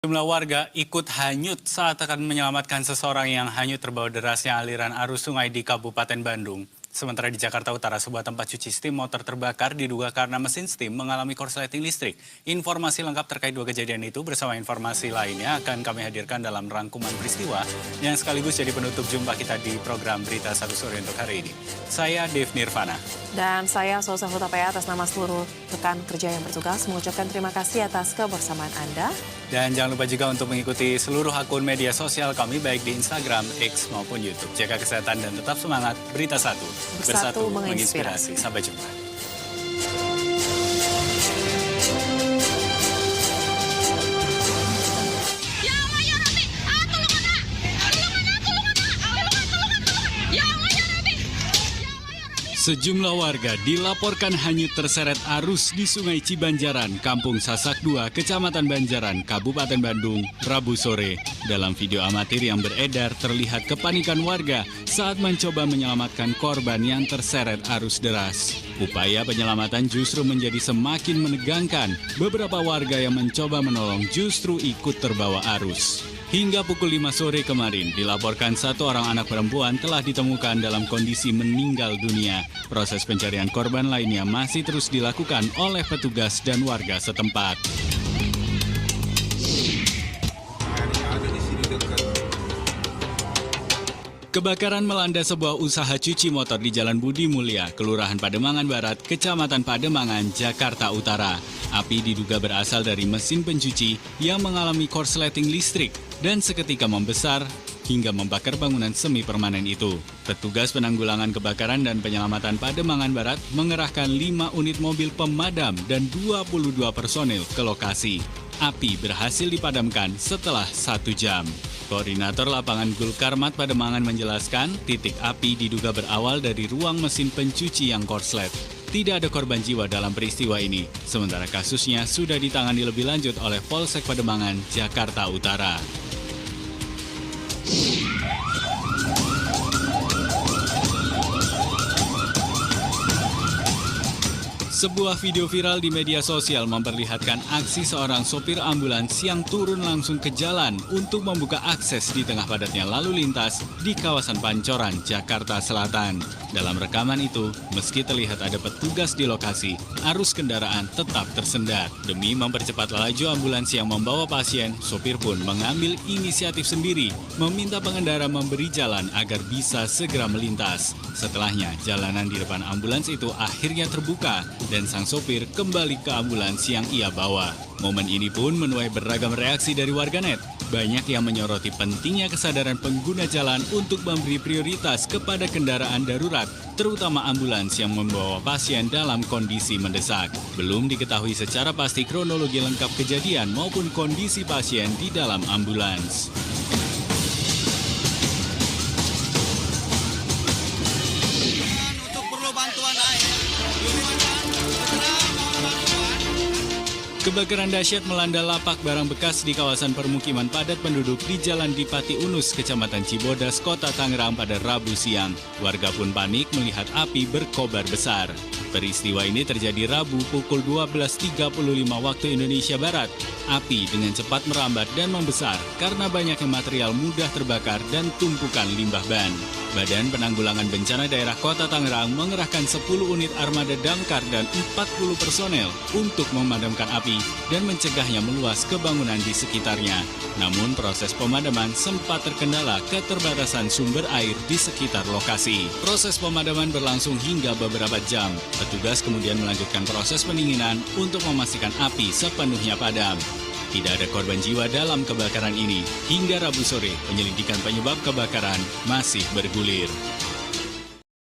Jumlah warga ikut hanyut saat akan menyelamatkan seseorang yang hanyut terbawa derasnya aliran arus sungai di Kabupaten Bandung. Sementara di Jakarta Utara, sebuah tempat cuci steam motor terbakar diduga karena mesin steam mengalami korsleting listrik. Informasi lengkap terkait dua kejadian itu bersama informasi lainnya akan kami hadirkan dalam rangkuman peristiwa yang sekaligus jadi penutup jumpa kita di program Berita Satu Sore untuk hari ini. Saya Dev Nirvana. Dan saya Sosa Hutapaya atas nama seluruh rekan kerja yang bertugas mengucapkan terima kasih atas kebersamaan Anda. Dan jangan lupa juga untuk mengikuti seluruh akun media sosial kami baik di Instagram, X maupun YouTube. Jaga kesehatan dan tetap semangat. Berita Satu. Bersatu menginspirasi. Sampai jumpa. Sejumlah warga dilaporkan hanyut terseret arus di Sungai Cibanjaran, Kampung Sasak 2, Kecamatan Banjaran, Kabupaten Bandung, Rabu sore. Dalam video amatir yang beredar, terlihat kepanikan warga saat mencoba menyelamatkan korban yang terseret arus deras. Upaya penyelamatan justru menjadi semakin menegangkan. Beberapa warga yang mencoba menolong justru ikut terbawa arus. Hingga pukul 5 sore kemarin, dilaporkan satu orang anak perempuan telah ditemukan dalam kondisi meninggal dunia. Proses pencarian korban lainnya masih terus dilakukan oleh petugas dan warga setempat. Kebakaran melanda sebuah usaha cuci motor di Jalan Budi Mulia, Kelurahan Pademangan Barat, Kecamatan Pademangan, Jakarta Utara. Api diduga berasal dari mesin pencuci yang mengalami korsleting listrik dan seketika membesar hingga membakar bangunan semi permanen itu. Petugas penanggulangan kebakaran dan penyelamatan Pademangan Barat mengerahkan 5 unit mobil pemadam dan 22 personil ke lokasi. Api berhasil dipadamkan setelah 1 jam. Koordinator lapangan Gulkarmat Pademangan menjelaskan, titik api diduga berawal dari ruang mesin pencuci yang korslet. Tidak ada korban jiwa dalam peristiwa ini, sementara kasusnya sudah ditangani lebih lanjut oleh Polsek Pademangan, Jakarta Utara. Sebuah video viral di media sosial memperlihatkan aksi seorang sopir ambulans yang turun langsung ke jalan untuk membuka akses di tengah padatnya lalu lintas di kawasan Pancoran, Jakarta Selatan. Dalam rekaman itu, meski terlihat ada petugas di lokasi, arus kendaraan tetap tersendat. Demi mempercepat laju ambulans yang membawa pasien, sopir pun mengambil inisiatif sendiri, meminta pengendara memberi jalan agar bisa segera melintas. Setelahnya, jalanan di depan ambulans itu akhirnya terbuka dan sang sopir kembali ke ambulans yang ia bawa. Momen ini pun menuai beragam reaksi dari warganet. Banyak yang menyoroti pentingnya kesadaran pengguna jalan untuk memberi prioritas kepada kendaraan darurat, terutama ambulans yang membawa pasien dalam kondisi mendesak. Belum diketahui secara pasti kronologi lengkap kejadian maupun kondisi pasien di dalam ambulans. Kebakaran dahsyat melanda lapak barang bekas di kawasan permukiman padat penduduk di Jalan Dipati Unus, Kecamatan Cibodas, Kota Tangerang pada Rabu siang. Warga pun panik melihat api berkobar besar. Peristiwa ini terjadi Rabu pukul 12.35 waktu Indonesia Barat. Api dengan cepat merambat dan membesar karena banyaknya material mudah terbakar dan tumpukan limbah ban. Badan Penanggulangan Bencana Daerah Kota Tangerang mengerahkan 10 unit armada damkar dan 40 personel untuk memadamkan api dan mencegahnya meluas ke bangunan di sekitarnya. Namun proses pemadaman sempat terkendala keterbatasan sumber air di sekitar lokasi. Proses pemadaman berlangsung hingga beberapa jam. Petugas kemudian melanjutkan proses pendinginan untuk memastikan api sepenuhnya padam. Tidak ada korban jiwa dalam kebakaran ini. Hingga Rabu sore, penyelidikan penyebab kebakaran masih bergulir.